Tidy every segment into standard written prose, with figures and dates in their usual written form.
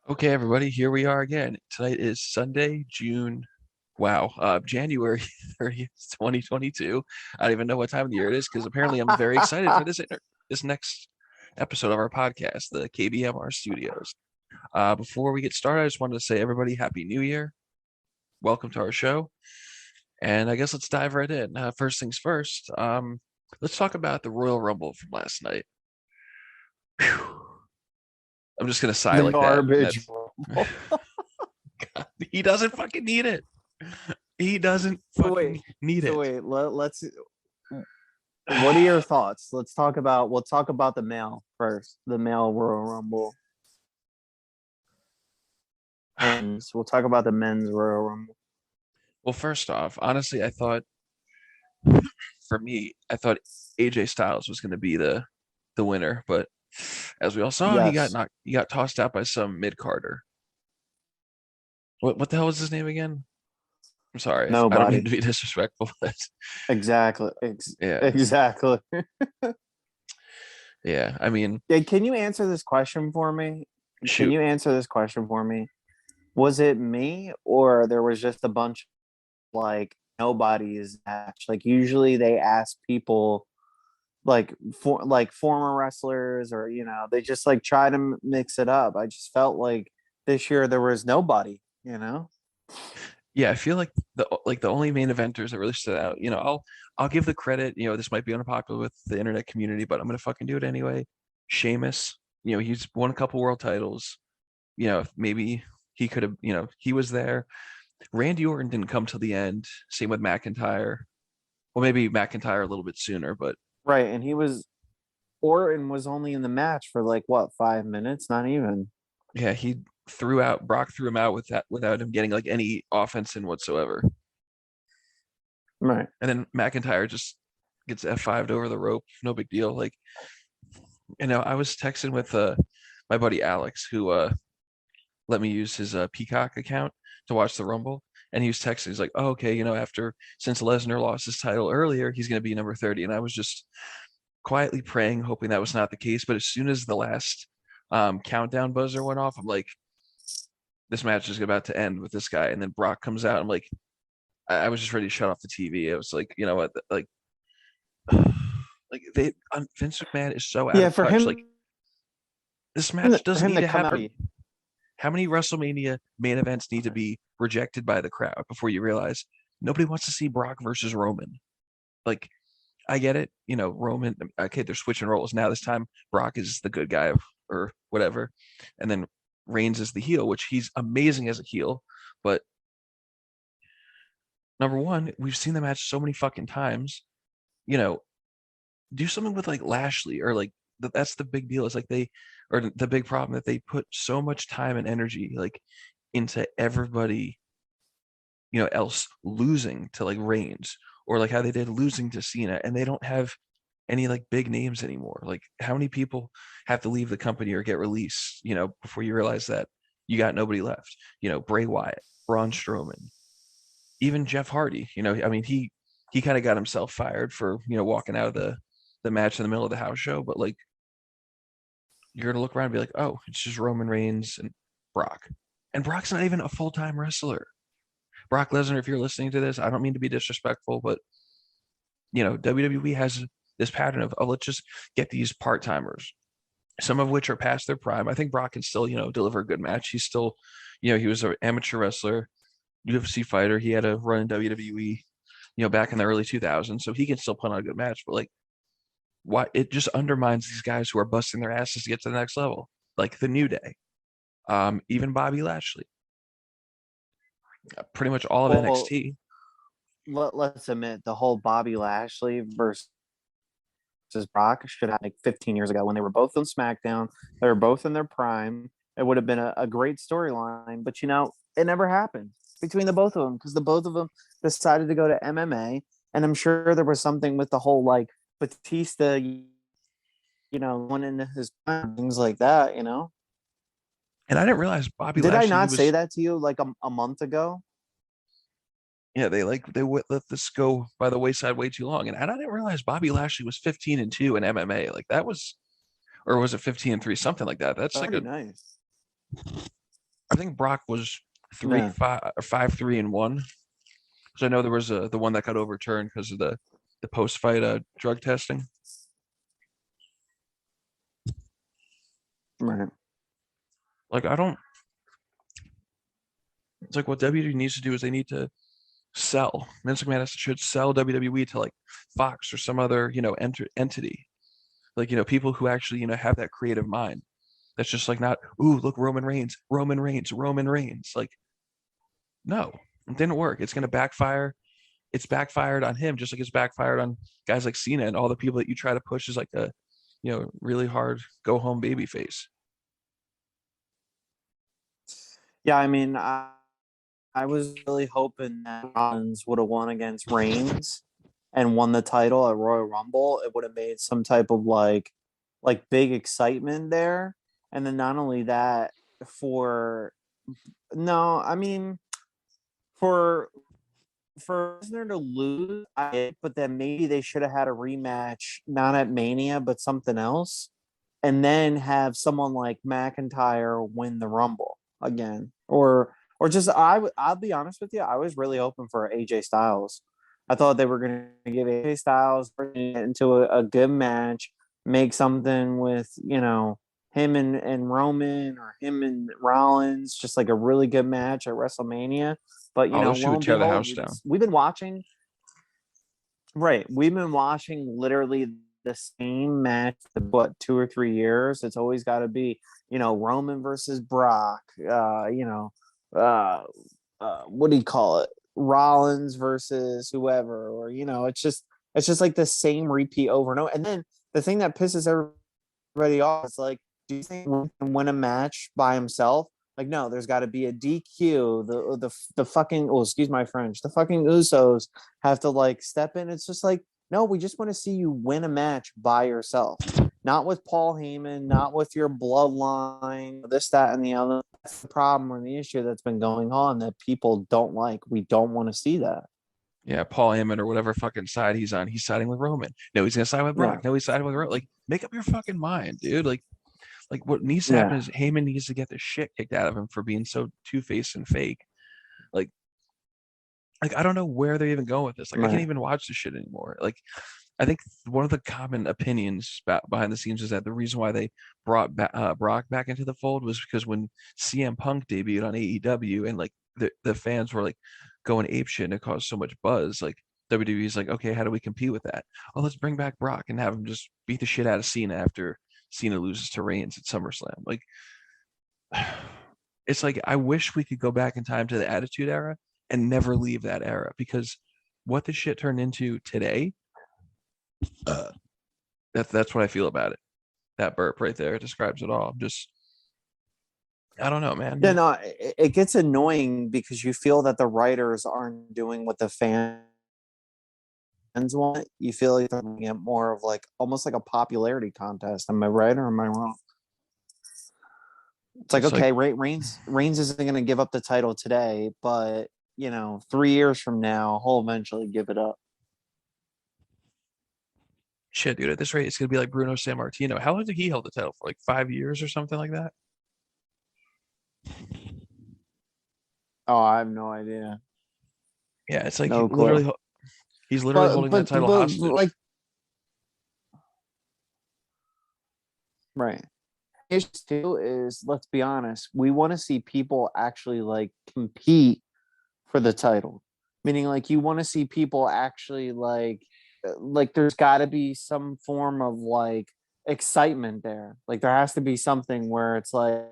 Okay, everybody, here we are again. Tonight is Sunday, January 30th, 2022. I don't even know what time of the year it is because apparently I'm very excited for this next episode of our podcast, the KBMR Studios. Before we get started, I just wanted to say everybody Happy New Year. Welcome to our show. And I guess let's dive right in. First things first, let's talk about the Royal Rumble from last night. Whew. I'm just gonna sigh The like that. garbage. He doesn't fucking need it. He doesn't So wait, fucking need so it. wait. Let's. What are your thoughts? Let's talk about. We'll talk about the male first. The male Royal Rumble. And we'll talk about the men's Royal Rumble. Well, first off, honestly, for me, I thought AJ Styles was going to be the winner, but as we all saw, Yes. he got tossed out by some mid Carter. What the hell was his name again? I'm sorry, I don't mean Nobody. to be disrespectful, but Exactly. yeah, Exactly. yeah. I mean, Yeah, can you answer this question for me? Can shoot, you answer this question for me? Was it me or there was just a bunch like nobody's match? Like usually they ask people like former wrestlers or they just like try to mix it up. I just felt like this year there was nobody. yeah, I feel like the only main eventers that really stood out. I'll give the credit. This might be unpopular with the internet community, but I'm gonna fucking do it anyway. Sheamus, he's won a couple world titles. Maybe he could have. He was there. Randy Orton didn't come till the end. Same with McIntyre. Well, maybe McIntyre a little bit sooner, but Right, and Orton was only in the match for like what, 5 minutes, not even. yeah, he threw out Brock threw him out with that without him getting like any offense in whatsoever. Right. And then McIntyre just gets F5'd over the rope. No big deal. Like, I was texting with my buddy Alex, who let me use his Peacock account to watch the Rumble. And he was texting, he's like, oh, okay, since Lesnar lost his title earlier, he's going to be number 30. And I was just quietly praying, hoping that was not the case. But as soon as the last countdown buzzer went off, I'm like, this match is about to end with this guy. And then Brock comes out. I'm like, I was just ready to shut off the TV. I was like, you know what? Like Vince McMahon is so out Yeah, of for touch. Like, him this match doesn't need to to come out. happen. How many WrestleMania main events need to be rejected by the crowd before you realize nobody wants to see Brock versus Roman? Like, I get it, Roman. Okay, they're switching roles now. This time, Brock is the good guy or whatever, and then Reigns is the heel, which he's amazing as a heel. But number one, we've seen the match so many fucking times. You know, do something with like Lashley or like that's the big deal. It's like the big problem that they put so much time and energy like into everybody, else losing to like Reigns or like how they did losing to Cena, and they don't have any like big names anymore. Like how many people have to leave the company or get released, before you realize that you got nobody left? Bray Wyatt, Braun Strowman, even Jeff Hardy. I mean he kind of got himself fired for walking out of the match in the middle of the house show, but like you're gonna look around and be like, oh, it's just Roman Reigns and Brock, and Brock's not even a full-time wrestler. Brock Lesnar, if you're listening to this, I don't mean to be disrespectful, but WWE has this pattern of, oh, let's just get these part-timers, some of which are past their prime. I think Brock can still, deliver a good match. He's still, he was an amateur wrestler, UFC fighter. He had a run in WWE, back in the early 2000s, so he can still put on a good match. But like, why it just undermines these guys who are busting their asses to get to the next level, like the New Day, even Bobby Lashley, pretty much all of Well, NXT. let's admit the whole Bobby Lashley versus Brock should have like 15 years ago when they were both on SmackDown. They were both in their prime. It would have been a great storyline, but it never happened between the both of them because the both of them decided to go to MMA. And I'm sure there was something with the whole like Batista, one in his prime, things like that. And I didn't realize Bobby Did I Lashley not say was, that to you like a month ago? yeah, they let this go by the wayside way too long. And I didn't realize Bobby Lashley was 15-2 in MMA. Like that was, or was it 15-3, something like that? That's like Pretty nice. think Brock was Yeah. 5-3-1. So I know there was the one that got overturned because of the post fight drug testing. Right. Like I don't. It's like what WWE needs to do is they need to sell. Vince McMahon should sell WWE to like Fox or some other entity. Like people who actually have that creative mind. That's just like not look Roman Reigns, Roman Reigns, Roman Reigns. Like no, it didn't work. It's gonna backfire. It's backfired on him just like it's backfired on guys like Cena and all the people that you try to push as like a really hard go home baby face. Yeah, I mean, I was really hoping that Rollins would have won against Reigns and won the title at Royal Rumble. It would have made some type of like big excitement there. And then not only that, for no, I mean for Lesnar to lose, but then maybe they should have had a rematch, not at Mania, but something else, and then have someone like McIntyre win the Rumble again, or just I'll be honest with you, I was really hoping for AJ Styles. I thought they were going to give AJ Styles bring it into a good match, make something with him and Roman or him and Rollins, just like a really good match at WrestleMania. But Oh, those two lo would and tear the behold, house down. we've been watching. Right, we've been watching literally the same match for what 2 or 3 years. It's always got to be Roman versus Brock. Uh, what do you call it? Rollins versus whoever, or it's just like the same repeat over and over. And then the thing that pisses everybody off is like, do you think Roman can win a match by himself? Like, no, there's got to be a DQ. The fucking excuse my French. The fucking Usos have to like step in. It's just like, no, we just want to see you win a match by yourself, not with Paul Heyman, not with your bloodline, this, that, and the other. That's the problem or the issue that's been going on that people don't like. We don't want to see that. Yeah, Paul Heyman or whatever fucking side he's on, he's siding with Roman. No, he's gonna side with Yeah, Brock. No, he's siding with Roman. Like, make up your fucking mind, dude. Like what needs to happen yeah, is Heyman needs to get the shit kicked out of him for being so two-faced and fake. Like, I don't know where they're even going with this. Like, I can't right. even watch this shit anymore. Like, I think one of the common opinions behind the scenes is that the reason why they brought Brock back into the fold was because when CM Punk debuted on AEW and like the fans were like going apeshit and it caused so much buzz, like WWE's like, okay, how do we compete with that? Oh, let's bring back Brock and have him just beat the shit out of Cena after Cena loses to Reigns at SummerSlam. Like, it's like I wish we could go back in time to the Attitude Era and never leave that era because what the shit turned into today, uh, that's what I feel about it. That burp right there describes it all. I'm just, I don't know, Yeah, man. no, it gets annoying because you feel that the writers aren't doing what the fans want. You feel like they're making it more of like almost like a popularity contest. Am I right or am I wrong? It's like, It's like okay, Reigns isn't going to give up the title today, but 3 years from now, he'll eventually give it up. shit, dude. At this rate, it's gonna be like Bruno Sammartino. How long did he hold the title for? Like 5 years or something like that. Oh, I have no idea. Yeah, it's like No clue. he's literally But holding that but title but hostage. like right. Issue too is, let's be honest, we want to see people actually like compete for the title. Meaning like you want to see people actually like there's got to be some form of like excitement there. Like there has to be something where it's like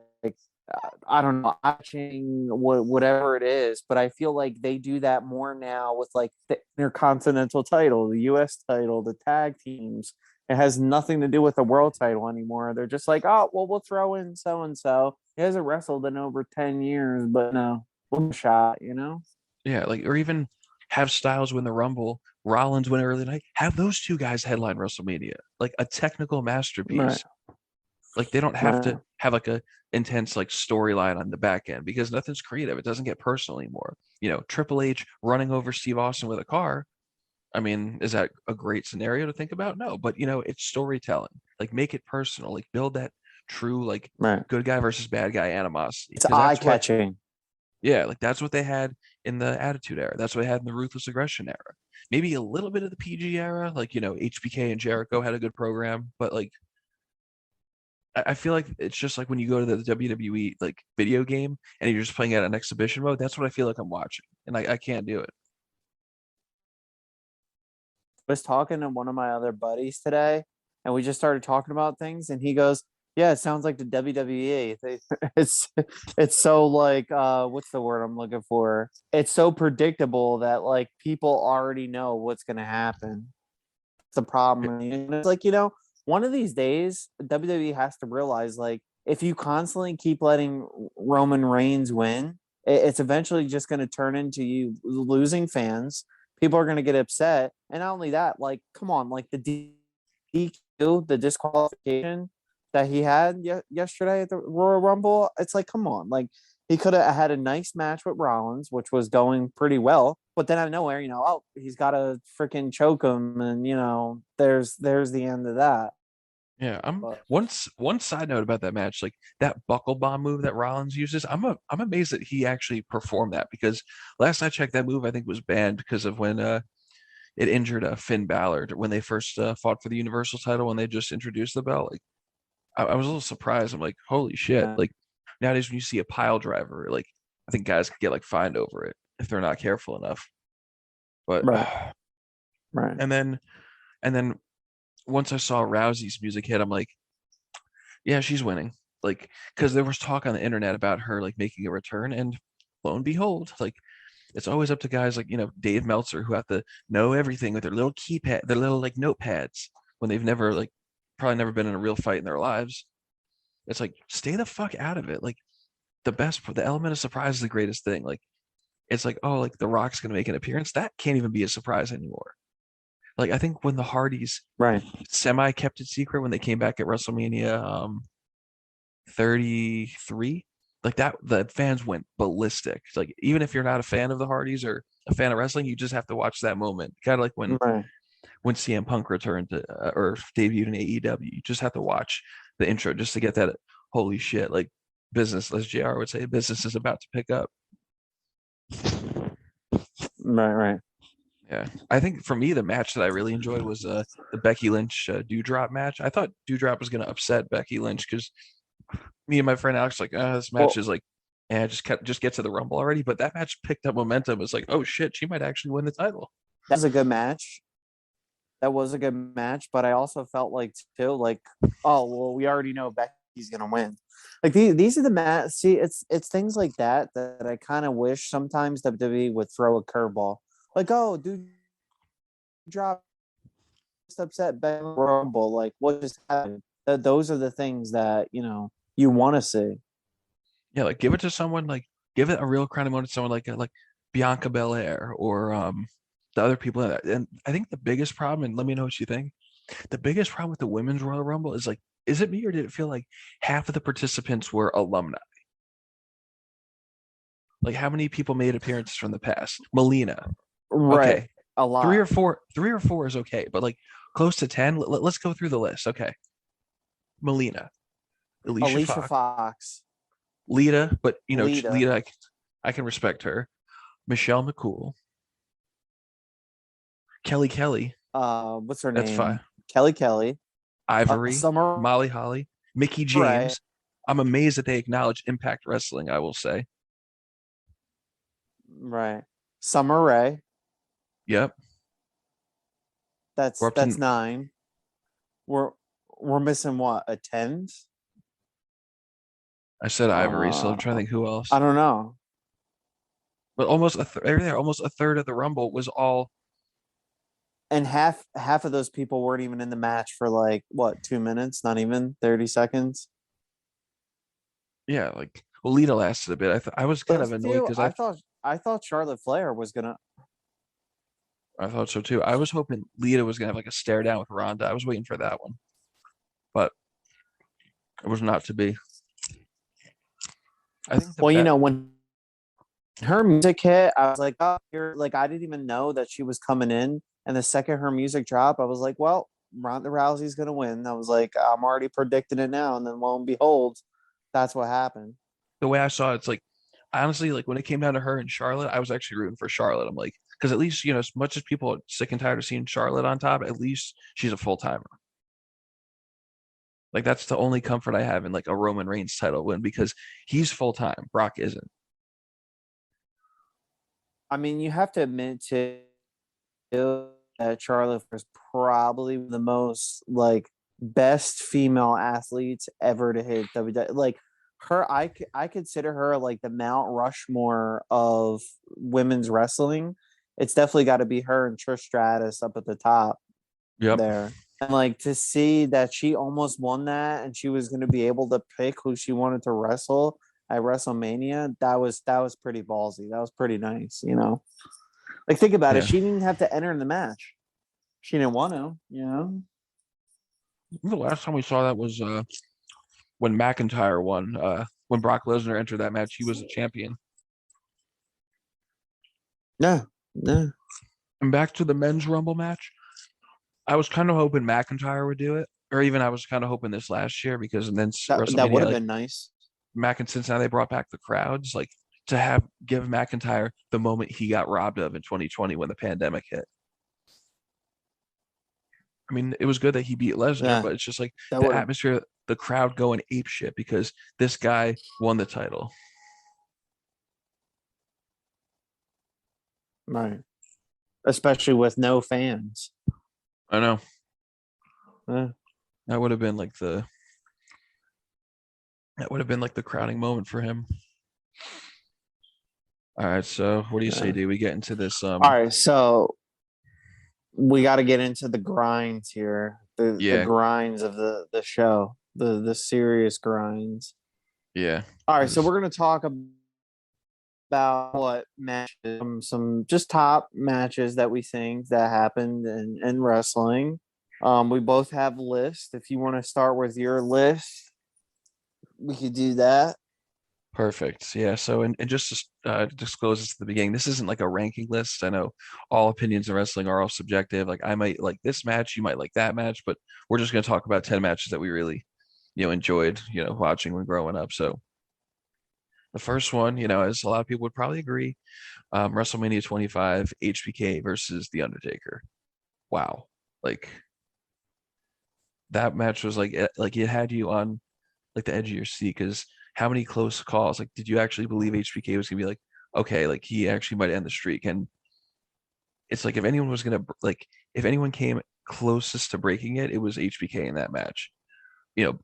I don't know, watching whatever it is, but I feel like they do that more now with like the Intercontinental title, the US title, the tag teams. It has nothing to do with the world title anymore. They're just like, oh, well, we'll throw in so and so. He hasn't wrestled in over 10 years, but no, one shot. Yeah, like or even have Styles win the Rumble, Rollins win early night. Have those two guys headline WrestleMania, like a technical Right, masterpiece. Like they don't have right. to have like a intense like storyline on the back end because nothing's creative. It doesn't get personal anymore. Triple H running over Steve Austin with a car. I mean, is that a great scenario to think about? No, but it's storytelling. Like make it personal. Like build that true like Right. good guy versus bad guy animosity. It's Because eye that's what, catching. yeah, like that's what they had in the Attitude Era. That's what they had in the Ruthless Aggression Era. Maybe a little bit of the PG era, like HBK and Jericho had a good program, but like I feel like it's just like when you go to the WWE like video game and you're just playing it on exhibition mode. That's what I feel like I'm watching, and I can't do it. Was talking to one of my other buddies today, and we just started talking about things, and he goes, "Yeah, it sounds like the WWE. It's it's so like what's the word I'm looking for? It's so predictable that like people already know what's gonna happen. It's the problem. And it's like one of these days, WWE has to realize like if you constantly keep letting Roman Reigns win, it's eventually just going to turn into you losing fans. People are going to get upset, and not only that, like, come on, like the DQ, the disqualification that he had yesterday at the Royal Rumble. It's like, come on, like he could have had a nice match with Rollins, which was going pretty well, but then out of nowhere, oh, he's got to freaking choke him, and there's the end of that. Yeah, I'm But one side note about that match, like that buckle bomb move that Rollins uses. I'm amazed that he actually performed that because last I checked, that move I think was banned because of when it injured Finn Balor when they first fought for the Universal title when they just introduced the belt. Like I was a little surprised. I'm like, holy shit! yeah, Like nowadays when you see a pile driver, like I think guys could get like fined over it if they're not careful enough. But right, right, and then and then once I saw Rousey's music hit, I'm like, yeah, she's winning. Like, because there was talk on the internet about her like making a return, and lo and behold, like it's always up to guys like Dave Meltzer who have to know everything with their little keypad, their little like notepads when they've never like probably never been in a real fight in their lives. It's like stay the fuck out of it. Like the element of surprise is the greatest thing. Like it's like, oh, like The Rock's gonna make an appearance. That can't even be a surprise anymore. Like I think when the Hardys right. semi kept it secret when they came back at WrestleMania 33, like that the fans went ballistic. Like even if you're not a fan of the Hardys or a fan of wrestling, you just have to watch that moment. Kind of like Right. when CM Punk returned to or debuted in AEW. You just have to watch the intro just to get that holy shit like business, as JR would say, business is about to pick up. Right, right. Yeah, I think for me the match that I really enjoyed was the Becky Lynch Dewdrop match. I thought Dewdrop was going to upset Becky Lynch because me and my friend Alex like, this match Well, is like, just get to the Rumble already. But that match picked up momentum. It's like, oh shit, she might actually win the title. that was a good match. That was a good match, but I also felt like too, like, oh well, we already know Becky's gonna win. Like these are the match. See, it's things like that that I kind of wish sometimes WWE would throw a curveball. Like, oh, dude, drop just upset Becky Rumble. Like, what just happened? Those are the things that you want to see. Yeah, like give it to someone like give it a real crown moment to someone like Bianca Belair or the other people in that. And I think the biggest problem, and let me know what you think. The biggest problem with the women's Royal Rumble is like, is it me or did it feel like half of the participants were alumni? Like how many people made appearances from the past? Melina, Right, okay, a lot. three or four is okay, but like close to 10. Let's go through the list. Okay, Melina, Alicia Alicia Fox, Fox, Lita, but Lita, Lita, I can respect her. Michelle McCool, Kelly, what's her that's fine. name? Kelly, Ivory, Summer Molly Holly, Mickey Ray, James. I'm amazed that they acknowledge Impact Wrestling. I will say, right? Summer Ray. yep, we're That's up that's to. nine. We're we're missing what, a tenth? I said Ivory, so I'm trying Uh, to think who I else. don't know. But almost a third of the Rumble was all. And half of those people weren't even in the match for like what, 2 minutes? Not even 30 seconds. Yeah, like well, Lita lasted a bit. I was kind of With annoyed you, because I thought Charlotte Flair was gonna. I thought so too. I was hoping Lita was gonna have like a stare down with Ronda. I was waiting for that one, but it was not to be. I think the Well, bet. when her music hit, I was like, oh, you're like, I didn't even know that she was coming in. And the second her music dropped, I was like, well, Ronda Rousey's going to win. I was like, I'm already predicting it now. And then lo and behold, that's what happened. The way I saw it, it's like honestly, like when it came down to her and Charlotte, I was actually rooting for Charlotte. I'm like, because at least as much as people are sick and tired of seeing Charlotte on top, at least she's a full timer. Like that's the only comfort I have in like a Roman Reigns title win because he's full time. Brock isn't. I mean, you have to admit to that Charlotte was probably the most like best female athletes ever to hit WWE. Like her, I consider her like the Mount Rushmore of women's wrestling. It's definitely got to be her and Trish Stratus up at the top Yep. there. And like to see that she almost won that and she was going to be able to pick who she wanted to wrestle at WrestleMania, that was pretty ballsy. That was pretty nice, you know. Like think about it, Yeah. she didn't have to enter in the match. She didn't want to, you know. The last time we saw that was when McIntyre won. When Brock Lesnar entered that match, he was a champion. Yeah, yeah. And back to the men's Rumble match, I was kind of hoping McIntyre would do it, or even I was kind of hoping this last year because then That WrestleMania, would have like been nice. since now they brought back the crowds, like to give McIntyre the moment he got robbed of in 2020 when the pandemic hit. I mean, it was good that he beat Lesnar, Yeah, but it's just like that the would have. atmosphere, the crowd going ape shit because this guy won the title. Right. Especially with no fans. I know. Yeah. That would have been like the crowning moment for him. All right, so what do you say? Do we get into this? All right, so we got to get into the grinds here. The Yeah, grinds of the show. The serious grinds. yeah. All right, so we're gonna talk about what matches, some just top matches that we think that happened in wrestling. We both have lists. If you want to start with your list, we could do that. Perfect. Yeah. So, and just to disclose this at the beginning, this isn't like a ranking list. I know all opinions in wrestling are all subjective. Like I might like this match, you might like that match, but we're just going to talk about 10 matches that we really, enjoyed, watching when growing up. So the first one, as a lot of people would probably agree, WrestleMania 25, HBK versus The Undertaker. Wow. Like that match was like it had you on like the edge of your seat because how many close calls? Like, did you actually believe HBK was gonna be like, okay, like he actually might end the streak? And it's like if anyone was gonna like if anyone came closest to breaking it, it was HBK in that match.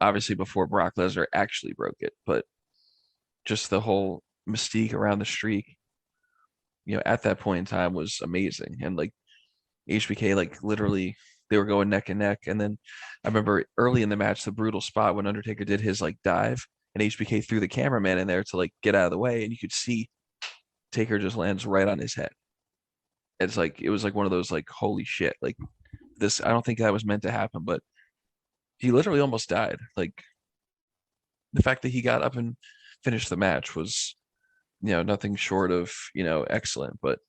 Obviously before Brock Lesnar actually broke it, but just the whole mystique around the streak, at that point in time was amazing. And like HBK, like literally they were going neck and neck. And then I remember early in the match, the brutal spot when Undertaker did his like dive and HBK threw the cameraman in there to like get out of the way. And you could see Taker just lands right on his head. It's like, it was like one of those like, holy shit. Like this, I don't think that was meant to happen, but he literally almost died. Like the fact that he got up and finished the match was, nothing short of, excellent, but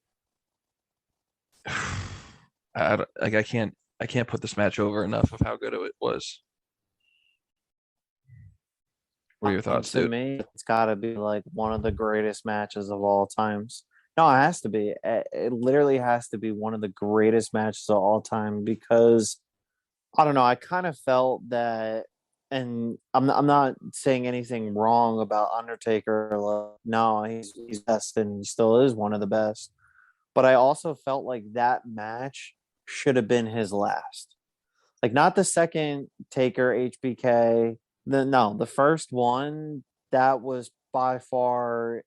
I can't put this match over enough of how good it was. What are your thoughts, To dude? me, it's got to be like one of the greatest matches of all times. No, it has to be. It literally has to be one of the greatest matches of all time because I don't know. I kind of felt that, and I'm not saying anything wrong about Undertaker. No, he's best and he still is one of the best. But I also felt like that match should have been his last. Like not the second Taker HBK. The first one that was by far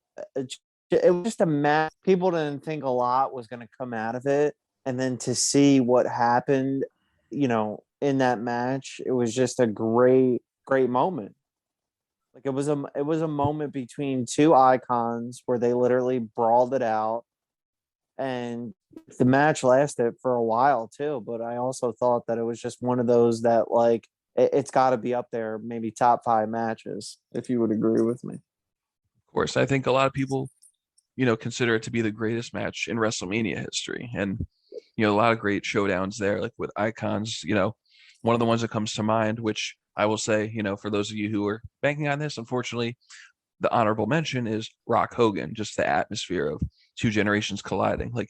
it was just a match. People didn't think a lot was going to come out of it, and then to see what happened, in that match, it was just a great moment. Like it was a moment between two icons where they literally brawled it out, and the match lasted for a while too. But I also thought that it was just one of those that like it's got to be up there, maybe top 5 matches, if you would agree with me. Of course, I think a lot of people, consider it to be the greatest match in WrestleMania history. And, a lot of great showdowns there, like with icons, one of the ones that comes to mind, which I will say, for those of you who are banking on this, unfortunately, the honorable mention is Rock Hogan. Just the atmosphere of two generations colliding, like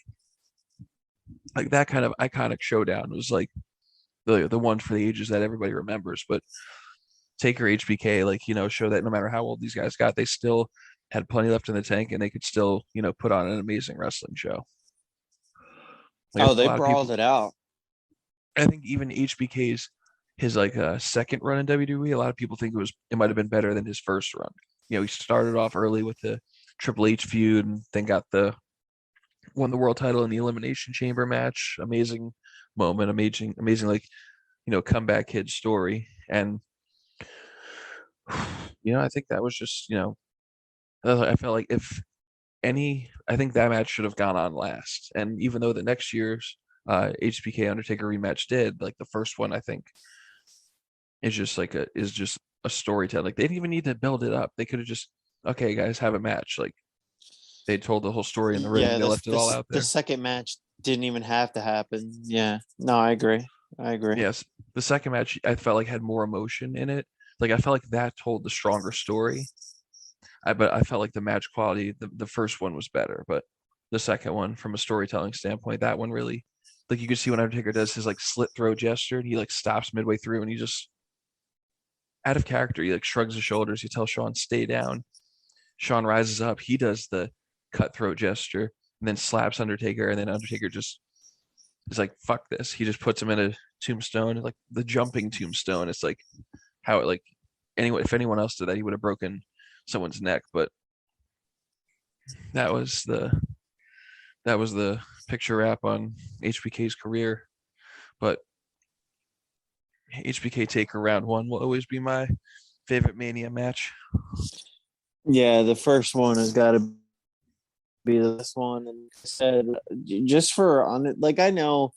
that kind of iconic showdown was like the one for the ages that everybody remembers. But Taker HBK, show that no matter how old these guys got, they still had plenty left in the tank, and they could still, put on an amazing wrestling show. Like I Oh, think a they lot of people, brawled it out. I think even HBK's his second run in WWE, a lot of people think it might have been better than his first run. He started off early with the Triple H feud, and then won the world title in the Elimination Chamber match. Amazing moment, amazing, comeback kid story. And I think that was just, I felt like I think that match should have gone on last. And even though the next year's HBK Undertaker rematch did, like the first one, I think is just a storytelling. Like they didn't even need to build it up. They could have just, okay, guys, have a match. Like they told the whole story in the ring. Yeah, They left it all out the there. second match didn't even have to happen. Yeah, no, I agree. Yes, the second match I felt like had more emotion in it. Like I felt like that told the stronger story. But I felt like the match quality, the first one was better, but the second one, from a storytelling standpoint, that one really, like you could see when Undertaker does his like slit throat gesture, and he like stops midway through, and he just out of character. He like shrugs his shoulders. You tell Shawn stay down. Shawn rises up. He does the cutthroat gesture, and then slaps Undertaker, and then Undertaker just is like, "Fuck this." He just puts him in a tombstone, like the jumping tombstone. It's like how it like if anyone else did that, he would have broken someone's neck. But that was the picture wrap on HBK's career. But HBK Taker round one will always be my favorite Mania match. Yeah, the first one has got to be this one. And I said, just for on it, like I know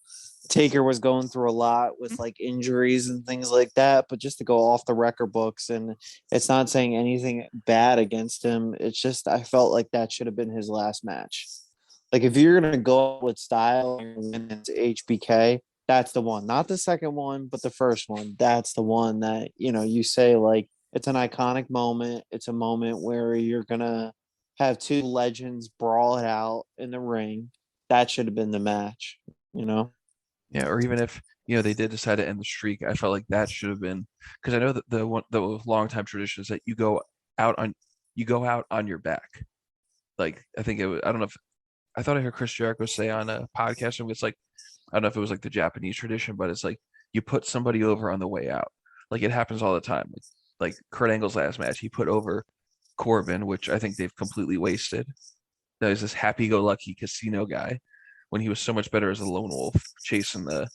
Taker was going through a lot with like injuries and things like that, but just to go off the record books, and it's not saying anything bad against him. It's just I felt like that should have been his last match. Like if you're gonna go with style and it's HBK, that's the one. Not the second one, but the first one. That's the one that you say like it's an iconic moment. It's a moment where you're gonna have two legends brawl it out in the ring. That should have been the match. You know. Yeah, or even if they did decide to end the streak, I felt like that should have been, because I know that the long time tradition is that out on you go out on your back. Like I think it was, I don't know if I thought I heard Chris Jericho say on a podcast, and it's like I don't know if it was like the Japanese tradition, but it's like you put somebody over on the way out. Like it happens all the time. Like Kurt Angle's last match, he put over Corbin, which I think they've completely wasted. That was this happy-go-lucky casino guy when he was so much better as a lone wolf chasing the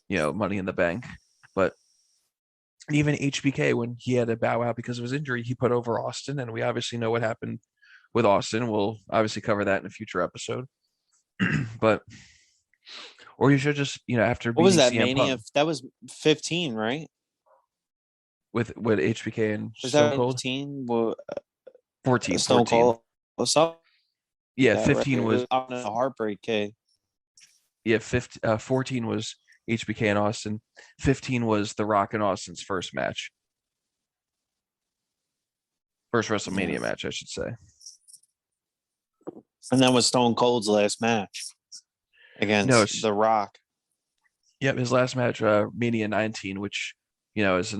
Money in the Bank. But even HBK, when he had to bow out because of his injury, he put over Austin, and we obviously know what happened with Austin. We'll obviously cover that in a future episode. But or you should just after What was beating that CM Mania? Punk That was 15, right? with HBK and Was Stone that Cold 15? Well, 14 Stone 14. Cold. Something Yeah, like that, right? 15 It was was on a Heartbreak Kid. 14 was HBK and Austin. 15 was The Rock and Austin's first match. First WrestleMania match, I should say. And that was Stone Cold's last match against The Rock. Yep, his last match, Mania 19, which is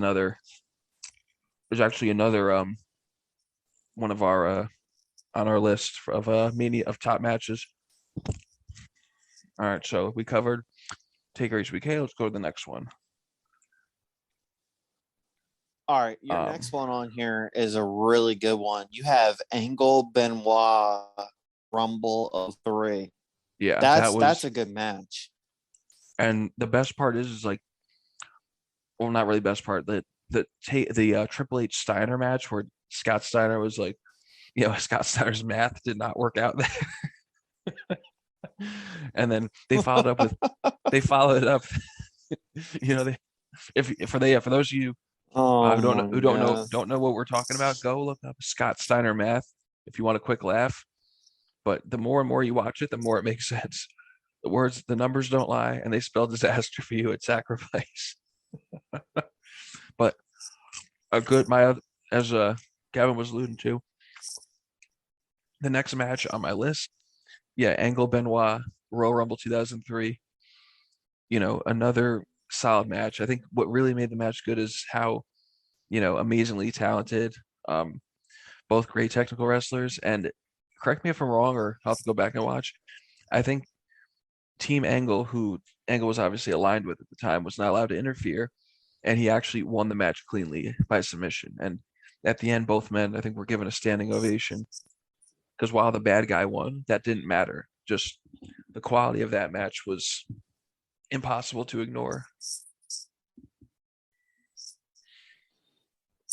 actually another one of our on our list of Mania of top matches. All right, so we covered Taker HBK. Let's go to the next one. All right, your next one on here is a really good one. You have Angle Benoit Rumble of 3. Yeah, that's a good match. And the best part is like, well, not really best part. The Triple H Steiner match where Scott Steiner was like, Scott Steiner's math did not work out there. And then they followed it up. For those of you who don't know what we're talking about, go look up Scott Steiner math if you want a quick laugh. But the more and more you watch it, the more it makes sense. The numbers don't lie, and they spell disaster for you at Sacrifice. But a good my as Gavin was alluding to, the next match on my list, yeah, Angle Benoit, Royal Rumble 2003. Another solid match. I think what really made the match good is how, amazingly talented, um, both great technical wrestlers. And correct me if I'm wrong, or I'll have to go back and watch. I think Team Angle, who Angle was obviously aligned with at the time, was not allowed to interfere, and he actually won the match cleanly by submission. And at the end, both men, I think, were given a standing ovation because while the bad guy won, that didn't matter. Just the quality of that match was impossible to ignore.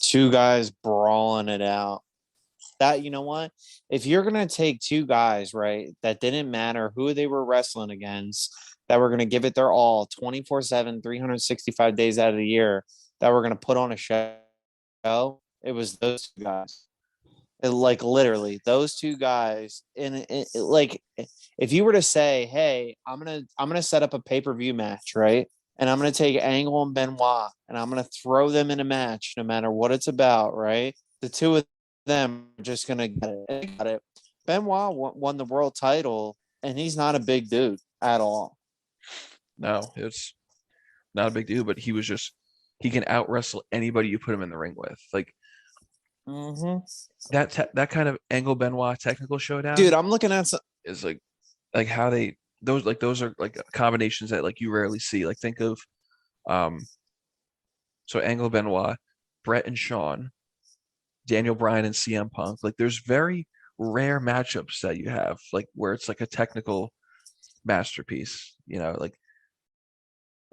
Two guys brawling it out. That, you know what? If you're going to take two guys, right, that didn't matter who they were wrestling against, that were going to give it their all 24/7, 365 days out of the year, that were going to put on a show, it was those two guys. Like literally those two guys. And like, if you were to say, hey, I'm gonna set up a pay-per-view match, right? And I'm gonna take Angle and Benoit and I'm gonna throw them in a match no matter what it's about, right? The two of them are just gonna get it. And they got it. Benoit won the world title, and he's not a big dude at all. No, it's not a big deal, but he can out wrestle anybody you put him in the ring with. Like that kind of Angle Benoit technical showdown, dude. I'm looking at is like how those are like combinations that like you rarely see. Like think of so Angle Benoit, Brett and Shawn, Daniel Bryan and CM Punk. Like there's very rare matchups that you have like where it's like a technical masterpiece.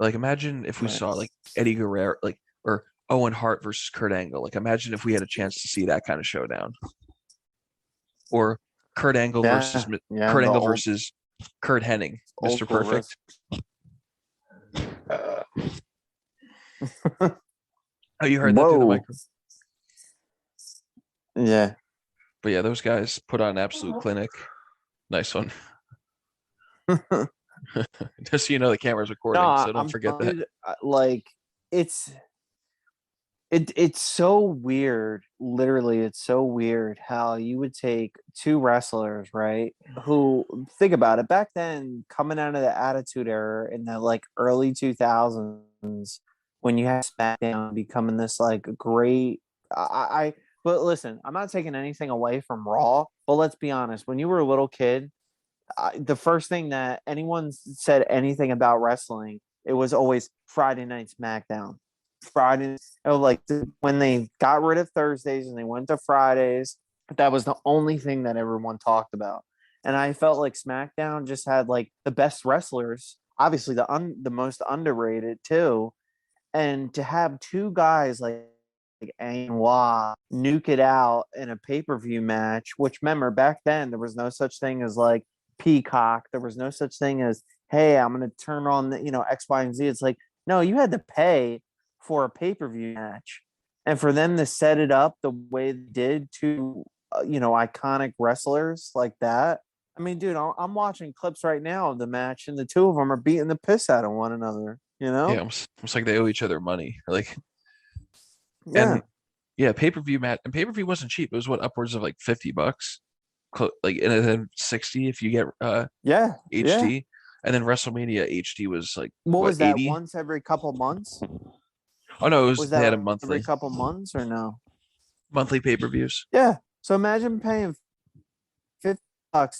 Like imagine if we saw like Eddie Guerrero, like or Owen Hart versus Kurt Angle. Like imagine if we had a chance to see that kind of showdown, or Kurt Angle versus Kurt Angle versus Kurt Hennig, Mr. Perfect. Oh, you heard that through the microphone? Yeah. But yeah, those guys put on an absolute clinic. Nice one. Just so you know, the camera's recording, so don't forget that. Like it's so weird. Literally, it's so weird how you would take two wrestlers, right? Who, think about it, back then, coming out of the Attitude Era in the like early 2000s, when you had SmackDown becoming this like great. But listen, I'm not taking anything away from Raw, but let's be honest. When you were a little kid, the first thing that anyone said anything about wrestling, it was always Friday Night SmackDown. Friday, like when they got rid of Thursdays and they went to Fridays, that was the only thing that everyone talked about. And I felt like SmackDown just had like the best wrestlers, obviously the most underrated too. And to have two guys like Benoit nuke it out in a pay-per-view match, which remember back then there was no such thing as like Peacock. There was no such thing as, hey, I'm going to turn on the, X, Y, and Z. It's like, no, you had to pay for a pay-per-view match. And for them to set it up the way they did to, iconic wrestlers like that. I mean, dude, I'm watching clips right now of the match, and the two of them are beating the piss out of one another, Yeah, almost like they owe each other money. Like, yeah. And yeah, pay-per-view match, and pay-per-view wasn't cheap. It was upwards of like $50, like, and then 60 if you get HD, and then WrestleMania HD was like what was that 80? Once every couple months? Oh no, it was that they had a monthly every couple months or no? Monthly pay-per-views. Yeah. So imagine paying $50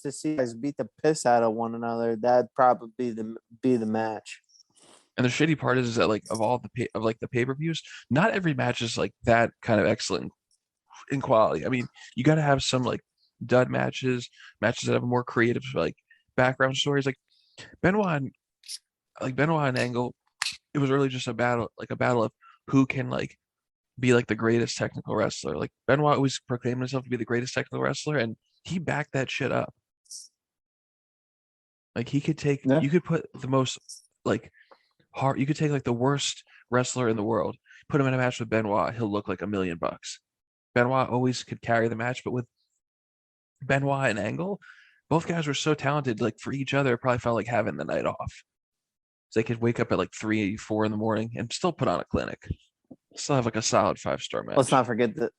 to see guys beat the piss out of one another. That'd probably be the match. And the shitty part is that like of all the pay-per-views, not every match is like that kind of excellent in quality. I mean, you got to have some like dud matches that have more creative like background stories. Like Benoit and Angle, it was really just a battle of who can like be like the greatest technical wrestler. Like Benoit always proclaimed himself to be the greatest technical wrestler, and he backed that shit up. Like he could take, you could put the most like hard, you could take like the worst wrestler in the world, put him in a match with Benoit, he'll look like $1 million. Benoit always could carry the match, but with Benoit and Angle, both guys were so talented. Like for each other, it probably felt like having the night off. So they could wake up at like 3, 4 in the morning and still put on a clinic. Still have like a solid 5-star Let's match. not forget that.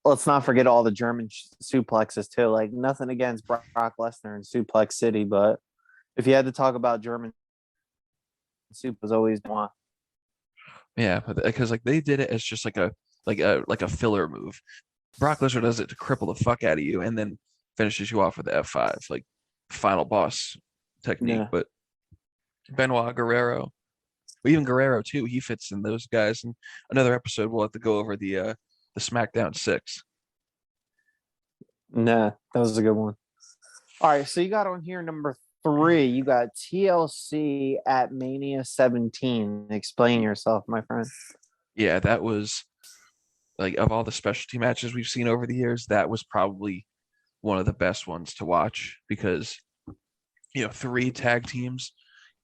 Let's not forget all the German suplexes too. Like nothing against Brock Lesnar and Suplex City, but if you had to talk about German soup, was always one. Yeah, because like they did it as just like a filler move. Brock Lesnar does it to cripple the fuck out of you and then finishes you off with the F5, like final boss technique. Yeah. But Benoit, Guerrero, even Guerrero too, he fits in those guys. And another episode we'll have to go over the SmackDown 6. Nah, that was a good one. All right, so you got on here number 3. You got TLC at Mania 17. Explain yourself, my friend. Yeah, that was like of all the specialty matches we've seen over the years, that was probably one of the best ones to watch because 3 tag teams,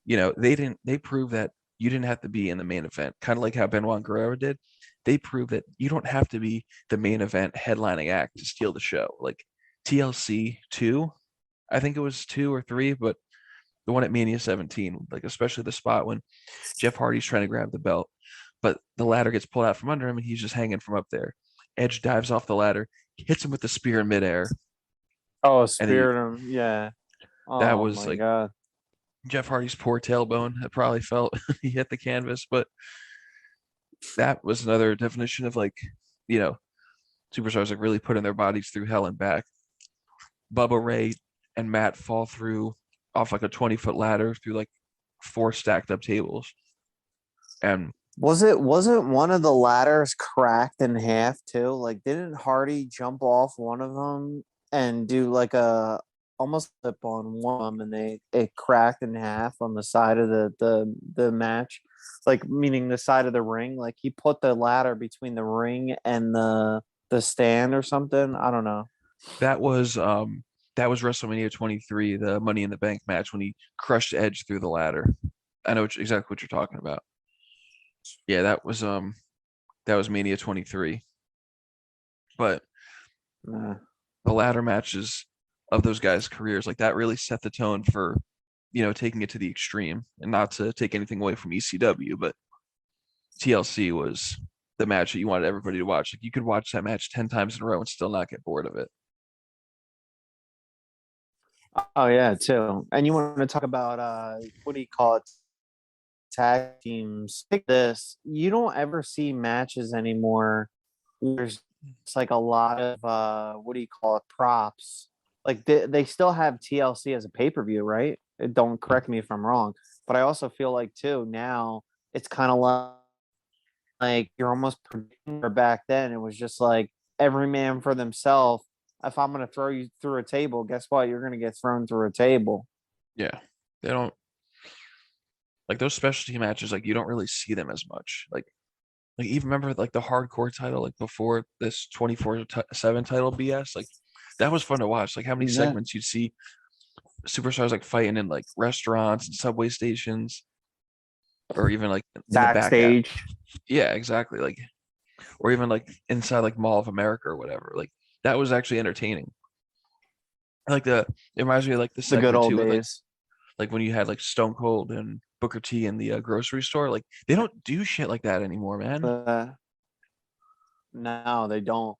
they proved that you didn't have to be in the main event, kind of like how Benoit and Guerrero did. They proved that you don't have to be the main event headlining act to steal the show. Like TLC 2, I think it was 2 or 3, but the one at Mania 17, like especially the spot when Jeff Hardy's trying to grab the belt, but the ladder gets pulled out from under him and he's just hanging from up there. Edge dives off the ladder, hits him with the spear in midair, Oh, and he Spirit, yeah. that Oh was my like god. Jeff Hardy's poor tailbone. It probably felt he hit the canvas, but that was another definition of like, you know, superstars like really putting their bodies through hell and back. Bubba Ray and Matt fall through off like a 20-foot ladder through like 4 stacked up tables. And Wasn't one of the ladders cracked in half too? Like didn't Hardy jump off one of them and do like a almost flip on one of them and it cracked in half on the side of the match? Like meaning the side of the ring. Like he put the ladder between the ring and the stand or something. I don't know. that was WrestleMania 23, the Money in the Bank match when he crushed Edge through the ladder. I know exactly what you're talking about. Yeah, that was Mania 23. But Nah. the ladder matches of those guys' careers, like that really set the tone for, taking it to the extreme. And not to take anything away from ECW, but TLC was the match that you wanted everybody to watch. Like you could watch that match 10 times in a row and still not get bored of it. Oh yeah, too. And you want to talk about what do you call it? Tag teams. Like this, you don't ever see matches anymore. There's it's like a lot of what do you call it? Props. Like they still have TLC as a pay-per-view, right? Don't correct me if I'm wrong, but I also feel like too now it's kind of like you're almost predicting. Or back then it was just like every man for themselves. If I'm gonna throw you through a table, guess what? You're gonna get thrown through a table. Yeah. They don't like those specialty matches, like you don't really see them as much. Like even remember like the hardcore title, like before this 24/7 title BS, like that was fun to watch. Like how many Yeah. segments you'd see superstars like fighting in like restaurants and subway stations or even like in the back alley. Backstage. Yeah, exactly. Like or even like inside like Mall of America or whatever. Like that was actually entertaining. Like it reminds me of like the The good segment old too with days. like when you had like Stone Cold and Booker T in the grocery store. Like they don't do shit like that anymore, man. No, they don't.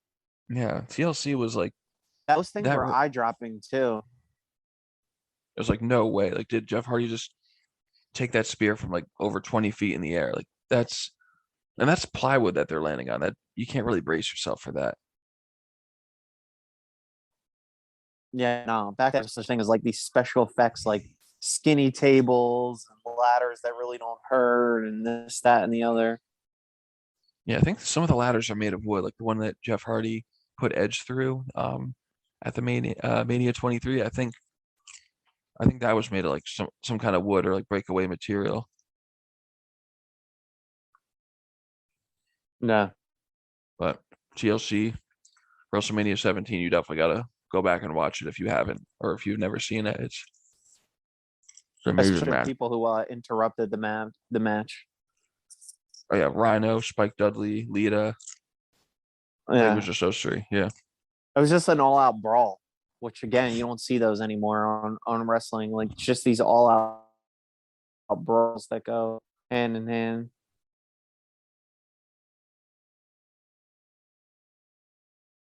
Yeah, TLC was like Those things that. were eye dropping too. It was like no way. Like did Jeff Hardy just take that spear from like over 20 feet in the air? Like that's plywood that they're landing on. That you can't really brace yourself for that. Yeah, no. Back then, such thing as like these special effects, like skinny tables and ladders that really don't hurt, and this, that, and the other. Yeah, I think some of the ladders are made of wood, like the one that Jeff Hardy put Edge through at the Mania 23. I think that was made of like some kind of wood or like breakaway material. No, But TLC, WrestleMania 17, you definitely gotta go back and watch it if you haven't or if you've never seen it. It's an amazing especially match. people who interrupted the match. Oh yeah, Rhino, Spike Dudley, Lita. It was Yeah, just those three. Yeah. it was just an all out brawl, which again you don't see those anymore on wrestling. Like just these all out brawls that go hand in hand.